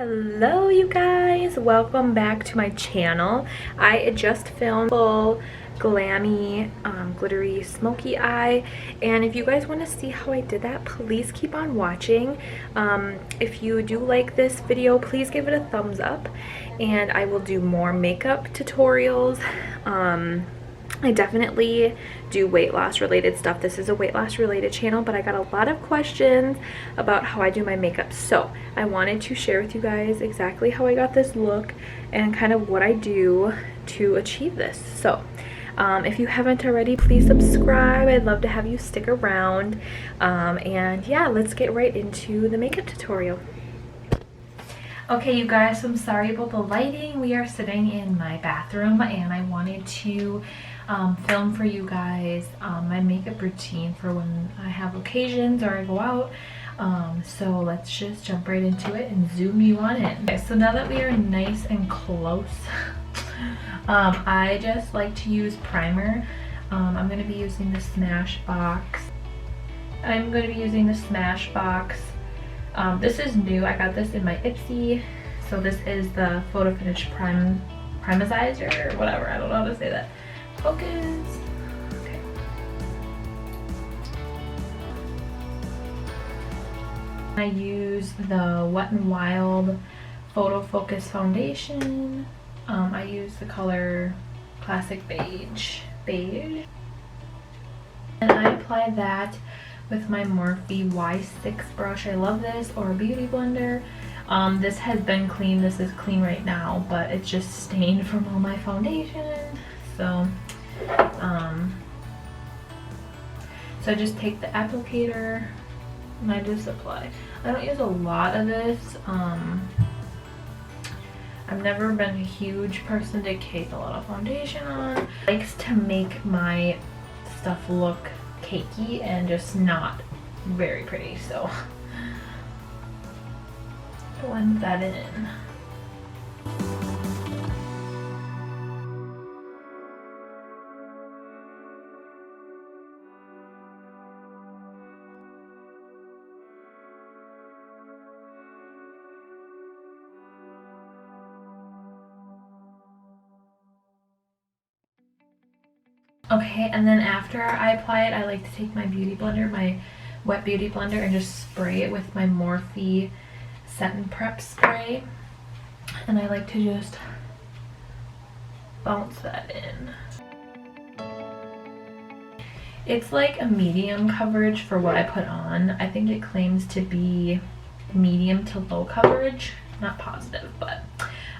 Hello you guys, welcome back to my channel. I just filmed full glammy glittery smoky eye, and if you guys want to see how I did that, please keep on watching. If you do like this video, please give it a thumbs up, and I will do more makeup tutorials. I definitely do weight loss related stuff. This is a weight loss related channel, but I got a lot of questions about how I do my makeup. So I wanted to share with you guys exactly how I got this look and kind of what I do to achieve this. So if you haven't already, please subscribe. I'd love to have you stick around. And yeah, let's get right into the makeup tutorial. Okay, you guys, so I'm sorry about the lighting. We are sitting in my bathroom and I wanted to film for you guys my makeup routine for when I have occasions or I go out. So let's just jump right into it and zoom you on in. Okay, so now that we are nice and close, I just like to use primer. I'm going to be using the Smashbox. This is new. I got this in my Ipsy. So this is the Photo Finish Primizizer or whatever. I don't know how to say that. Focus. Okay. I use the Wet n Wild Photo Focus Foundation. I use the color Classic Beige. And I apply that with my Morphe Y6 brush. I love this, or a beauty blender. This has been clean. This is clean right now, but it's just stained from all my foundation. So I just take the applicator and I just apply. I don't use a lot of this. I've never been a huge person to take a lot of foundation on. Likes to make my stuff look cakey and just not very pretty, so blend that in. Okay, and then after I apply it, I like to take my beauty blender, my wet beauty blender, and just spray it with my Morphe Set and Prep spray. And I like to just bounce that in. It's like a medium coverage for what I put on. I think it claims to be medium to low coverage, not positive, but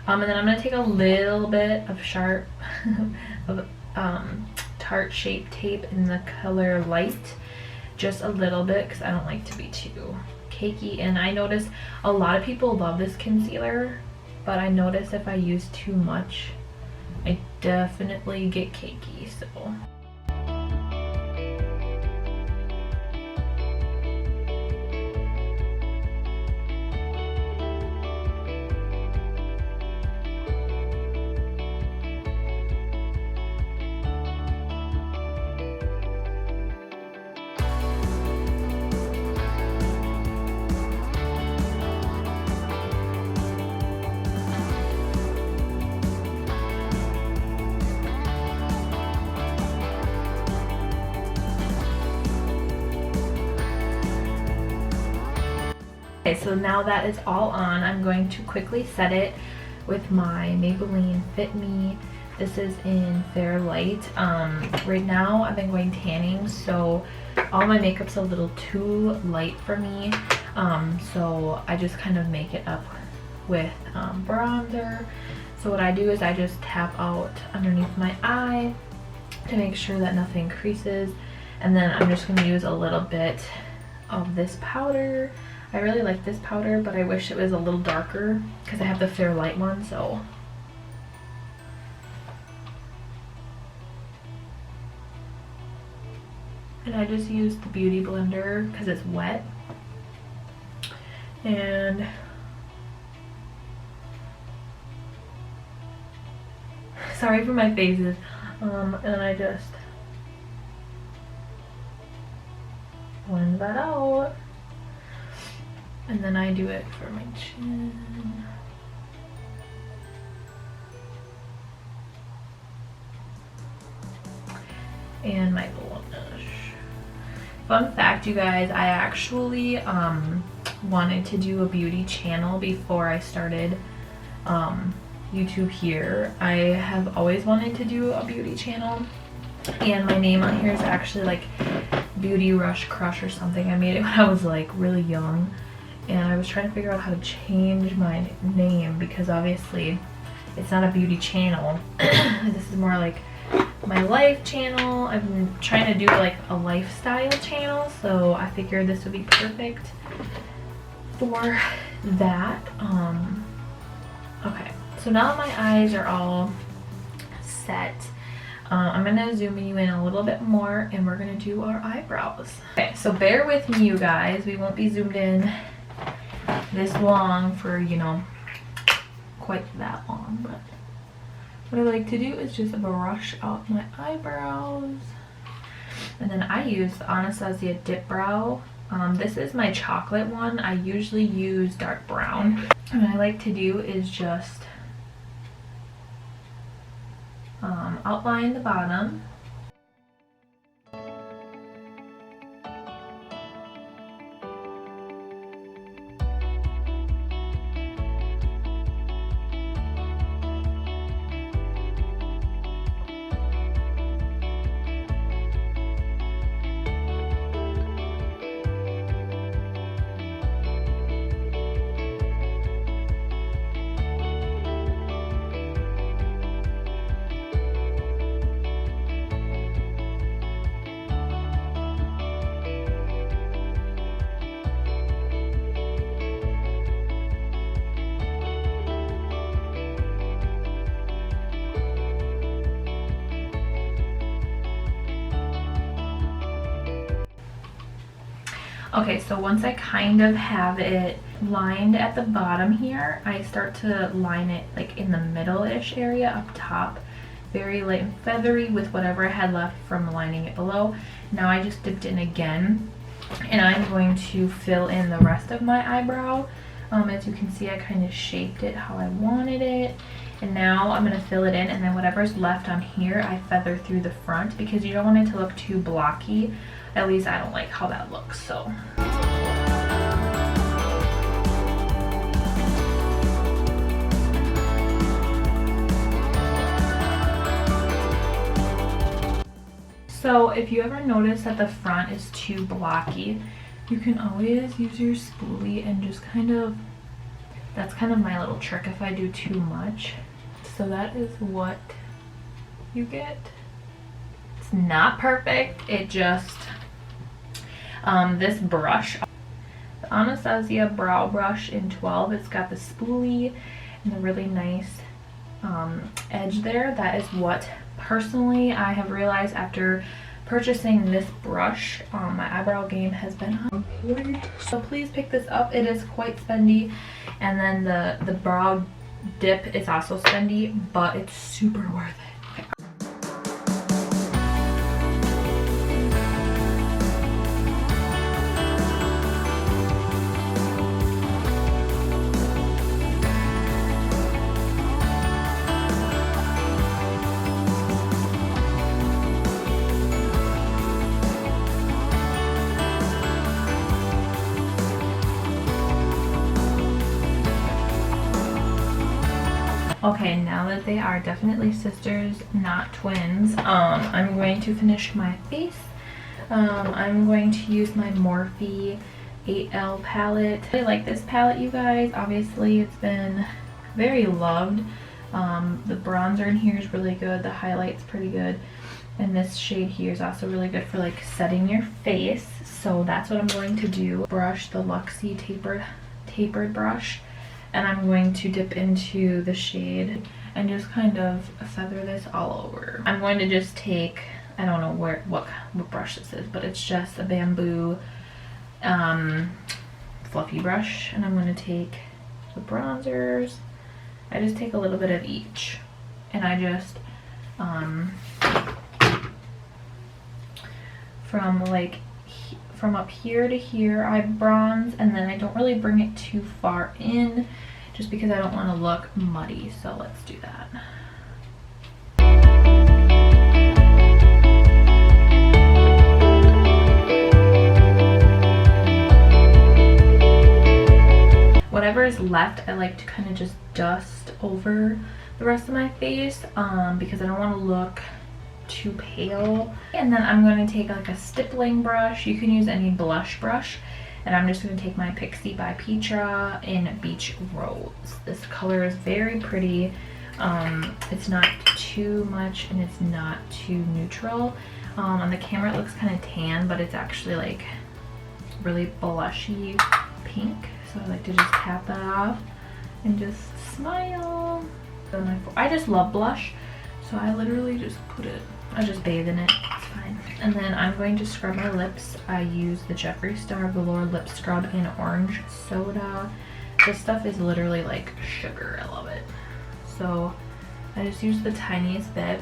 and then I'm gonna take a little bit of Tarte Shape Tape in the color Light, just a little bit, because I don't like to be too cakey. And I notice a lot of people love this concealer, but I notice if I use too much, I definitely get cakey. So okay, so now that is all on, I'm going to quickly set it with my Maybelline Fit Me. This is in Fair Light. Right now I've been going tanning, so all my makeup's a little too light for me. So I just kind of make it up with bronzer. So what I do is I just tap out underneath my eye to make sure that nothing creases. And then I'm just going to use a little bit of this powder. I really like this powder, but I wish it was a little darker because I have the Fair Light one, so. And I just use the beauty blender because it's wet. And sorry for my faces. And I just blend that out. And then I do it for my chin. And my blush. Fun fact, you guys, I actually wanted to do a beauty channel before I started YouTube here. I have always wanted to do a beauty channel, and my name on here is actually like Beauty Rush Crush or something. I made it when I was like really young, and I was trying to figure out how to change my name because obviously it's not a beauty channel. This is more like my life channel. I've been trying to do like a lifestyle channel, so I figured this would be perfect for that. Okay, so now my eyes are all set. I'm gonna zoom you in a little bit more and we're gonna do our eyebrows. Okay, so bear with me, you guys. We won't be zoomed in this long for, you know, quite that long, but what I like to do is just brush out my eyebrows. And then I use the Anastasia Dip Brow. This is my chocolate one. I usually use dark brown. And what I like to do is just outline the bottom. Okay, so once I kind of have it lined at the bottom here, I start to line it like in the middle-ish area up top, very light and feathery with whatever I had left from lining it below. Now I just dipped in again, and I'm going to fill in the rest of my eyebrow. As you can see, I kind of shaped it how I wanted it, and now I'm going to fill it in, and then whatever's left on here I feather through the front because you don't want it to look too blocky. At least I don't like how that looks, so. So if you ever notice that the front is too blocky, you can always use your spoolie and just kind of, that's kind of my little trick if I do too much. So that is what you get. It's not perfect, it just, this brush, the Anastasia Brow Brush in 12, it's got the spoolie and the really nice edge there. That is what personally I have realized after purchasing this brush, my eyebrow game has been on point. So please pick this up, it is quite spendy. And then the brow dip is also spendy, but it's super worth it. Okay. Okay, now that they are definitely sisters, not twins, I'm going to finish my face. I'm going to use my Morphe 8L palette. I like this palette, you guys. Obviously, it's been very loved. The bronzer in here is really good. The highlight's pretty good. And this shade here is also really good for like setting your face. So that's what I'm going to do. Brush the Luxie tapered brush. And I'm going to dip into the shade and just kind of feather this all over. I'm going to just take, I don't know what brush this is, but it's just a bamboo fluffy brush. And I'm going to take the bronzers. I just take a little bit of each. And I just, from up here to here I bronze, and then I don't really bring it too far in just because I don't want to look muddy. So let's do that. Whatever is left, I like to kind of just dust over the rest of my face because I don't want to look too pale. And then I'm going to take like a stippling brush. You can use any blush brush. And I'm just going to take my Pixie by Petra in Beach Rose. This color is very pretty. It's not too much and it's not too neutral. On the camera it looks kind of tan, but it's actually like really blushy pink. So I like to just tap that off and just smile. I just love blush, so I literally just put it, I just bathe in it, it's fine. And then I'm going to scrub my lips. I use the Jeffree Star Velour Lip Scrub in Orange Soda. This stuff is literally like sugar, I love it. So I just use the tiniest bit.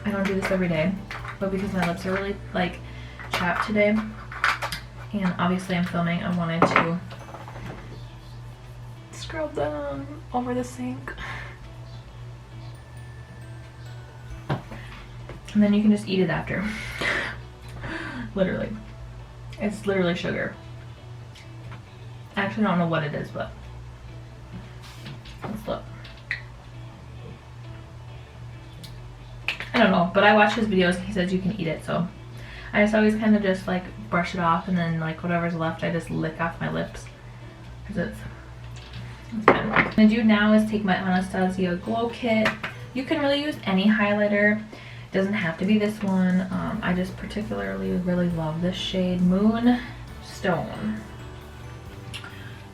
I don't do this every day, but because my lips are really like chapped today, and obviously I'm filming, I wanted to scrub them over the sink. And then you can just eat it after. Literally. It's literally sugar. I actually don't know what it is, but let's look. I don't know, but I watch his videos and he says you can eat it, so I just always kind of just like brush it off, and then like whatever's left I just lick off my lips because it's good. What I'm gonna do now is take my Anastasia Glow Kit. You can really use any highlighter, it doesn't have to be this one. I just particularly really love this shade, Moonstone.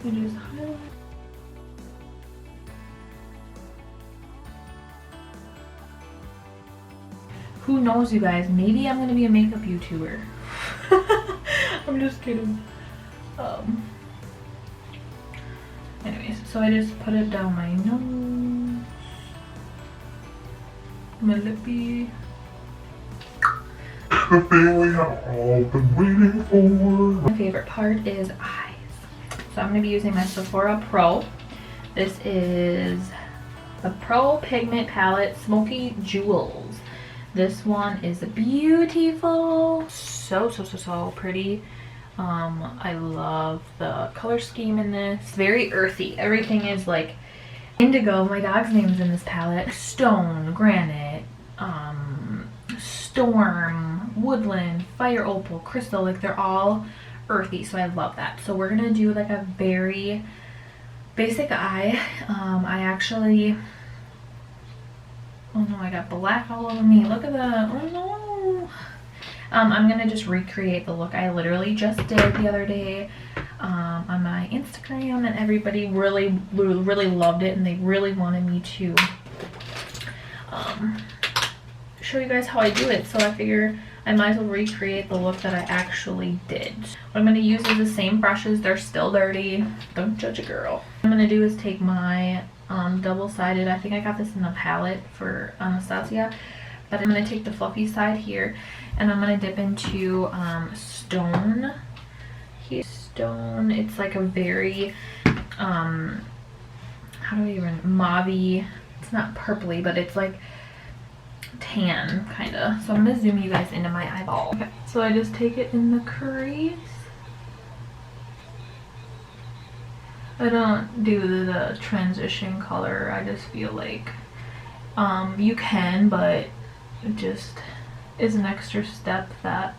You just highlight. Who knows, you guys, maybe I'm gonna be a makeup YouTuber. I'm just kidding. Anyways, so I just put it down my nose, my lippy. The thing we have all been waiting for. My favorite part is eyes. So I'm gonna be using my Sephora Pro. This is the Pro Pigment Palette Smoky Jewels. This one is beautiful, so pretty. I love the color scheme in this. It's very earthy. Everything is like indigo. My dog's name is in this palette. Stone, granite, storm, woodland, fire opal, crystal. Like they're all earthy, so I love that. So we're gonna do like a very basic eye. I actually, oh no, I got black all over me. Look at that. Oh no. I'm gonna just recreate the look I literally just did the other day on my Instagram, and everybody really loved it, and they really wanted me to show you guys how I do it. So I figure I might as well recreate the look that I actually did. What I'm gonna use is the same brushes. They're still dirty. Don't judge a girl. What I'm gonna do is take my double-sided, I think I got this in the palette for Anastasia, but I'm going to take the fluffy side here and I'm going to dip into Stone. Here, Stone, it's like a very, how do I even, mauve-y, it's not purpley, but it's like tan, kind of. So I'm going to zoom you guys into my eyeball. Okay, so I just take it in the crease. I don't do the transition color. I just feel like you can, but it just is an extra step that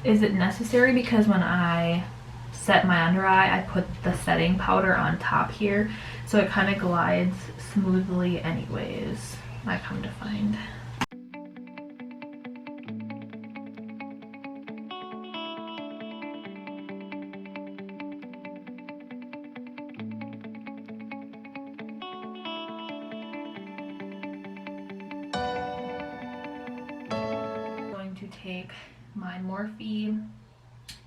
isn't necessary, because when I set my under eye, I put the setting powder on top here, so it kind of glides smoothly anyways, I come to find. Take my Morphe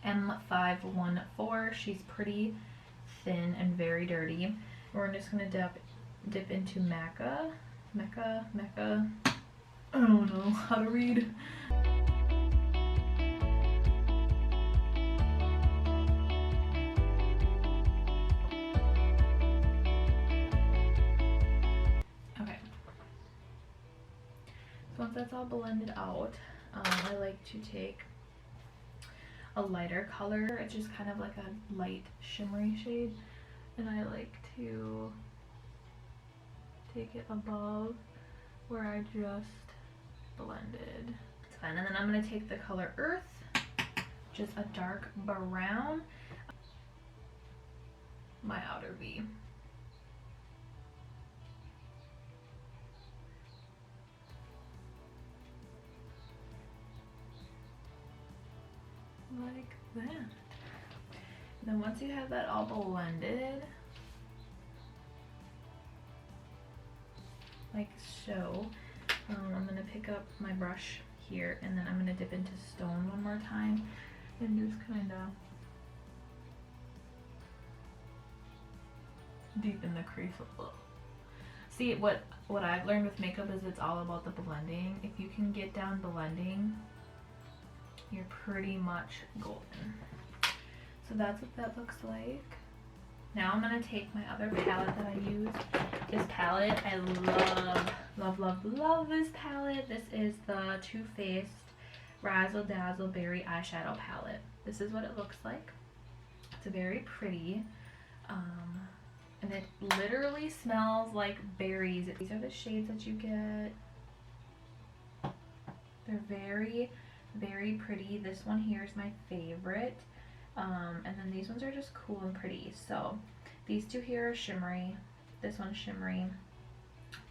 M514. She's pretty thin and very dirty. We're just gonna dip into Maca Mecca, I don't know how to read. Okay. So once that's all blended out, I like to take a lighter color. It's just kind of like a light shimmery shade, and I like to take it above where I just blended. It's fine. And then I'm going to take the color Earth, just a dark brown, my outer V. Like that. And then once you have that all blended, like so, I'm gonna pick up my brush here, and then I'm gonna dip into stone one more time and just kind of deepen the crease a little. See, what I've learned with makeup is it's all about the blending. If you can get down blending, you're pretty much golden. So that's what that looks like. Now I'm gonna take my other palette that I use. This palette, I love this palette. This is the Too Faced Razzle Dazzle Berry Eyeshadow Palette. This is what it looks like. It's very pretty. And it literally smells like berries. These are the shades that you get. They're very pretty. This one here is my favorite. And then these ones are just cool and pretty. So these two here are shimmery. This one's shimmery.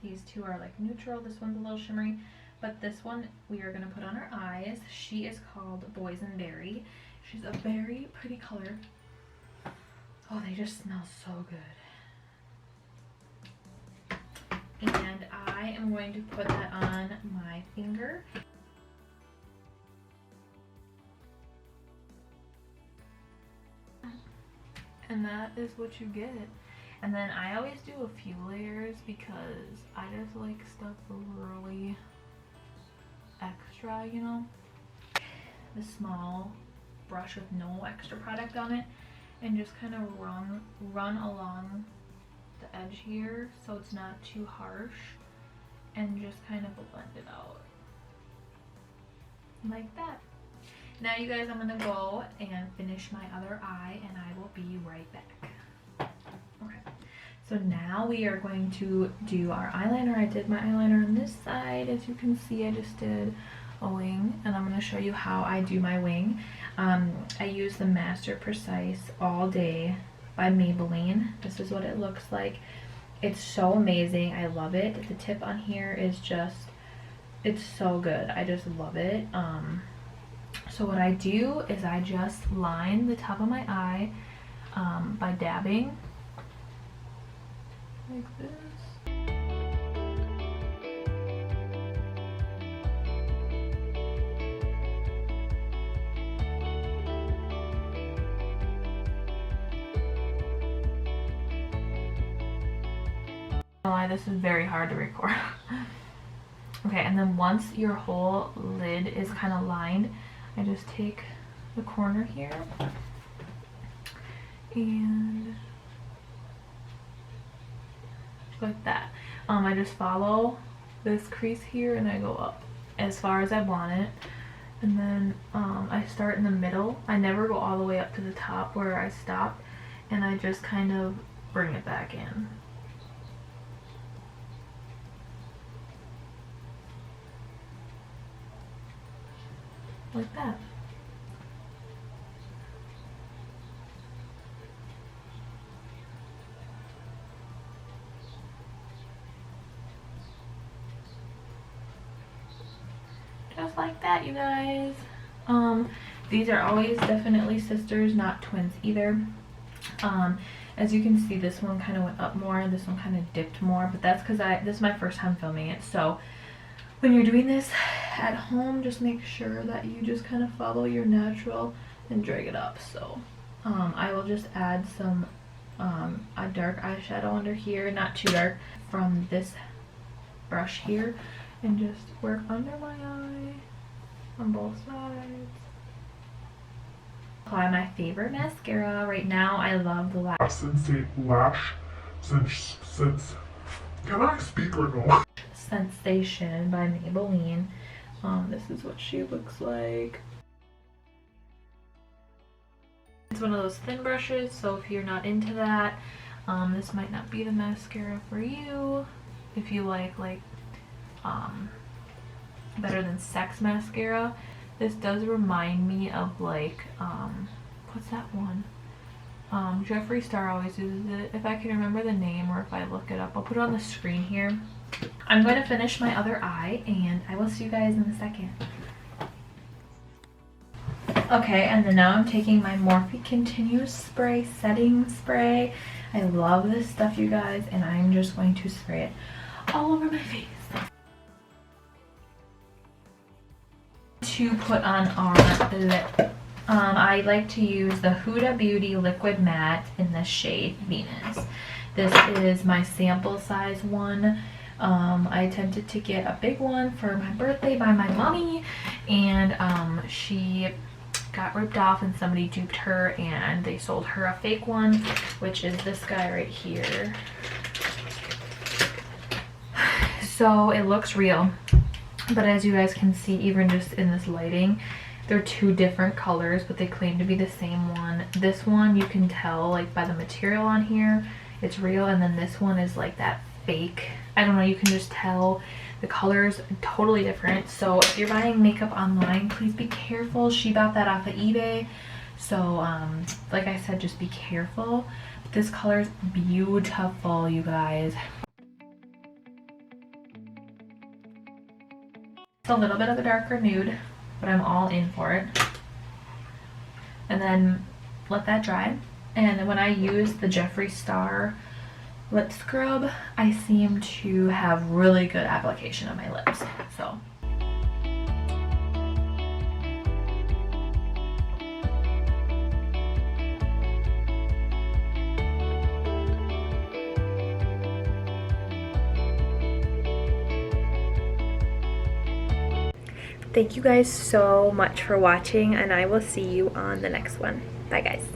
These two are like neutral. This one's a little shimmery. But this one we are going to put on our eyes. She is called Boysenberry. She's a very pretty color. Oh, they just smell so good. And I am going to put that on my finger. And that is what you get. And then I always do a few layers because I just like stuff really extra, you know. The small brush with no extra product on it, and just kind of run along the edge here so it's not too harsh, and just kind of blend it out like that. Now you guys, I'm gonna go and finish my other eye, and I will be right back. Okay, so now we are going to do our eyeliner. I did my eyeliner on this side. As you can see, I just did a wing, and I'm gonna show you how I do my wing. I use the Master Precise All Day by Maybelline. This is what it looks like. It's so amazing. I love it. The tip on here is just, it's so good. I just love it. So what I do is I just line the top of my eye by dabbing like this. This is very hard to record. Okay, and then once your whole lid is kind of lined, I just take the corner here and like that. I just follow this crease here and I go up as far as I want it, and then I start in the middle. I never go all the way up to the top where I stopped, and I just kind of bring it back in. Like that. Just like that, you guys. These are always definitely sisters, not twins either. As you can see, this one kind of went up more, this one kind of dipped more, but that's because this is my first time filming it. So when you're doing this at home, just make sure that you just kind of follow your natural and drag it up. So I will just add some a dark eyeshadow under here, not too dark, from this brush here and just work under my eye on both sides. Apply my favorite mascara right now. I love the Can I speak or no? Sensation by Maybelline. This is what she looks like. It's one of those thin brushes, so if you're not into that, this might not be the mascara for you. If you like Better Than Sex mascara, this does remind me of like what's that one? Jeffree Star always uses it. If I can remember the name, or if I look it up, I'll put it on the screen here. I'm going to finish my other eye and I will see you guys in a second. Okay, and then now I'm taking my Morphe Continuous Spray Setting Spray. I love this stuff, you guys, and I'm just going to spray it all over my face. To put on our lip. I like to use the Huda Beauty Liquid Matte in the shade Venus. This is my sample size one. I attempted to get a big one for my birthday by my mommy, and she got ripped off and somebody duped her and they sold her a fake one, which is this guy right here. So it looks real, but as you guys can see, even just in this lighting, they're two different colors, but they claim to be the same one. This one you can tell like by the material on here, it's real, and then this one is like that fake. I don't know, you can just tell the colors totally different. So if you're buying makeup online, please be careful. She bought that off of eBay, so like I said, just be careful. But this color is beautiful, you guys. It's a little bit of a darker nude, but I'm all in for it. And then let that dry. And when I use the Jeffree Star lip scrub, I seem to have really good application on my lips. So thank you guys so much for watching, and I will see you on the next one. Bye guys.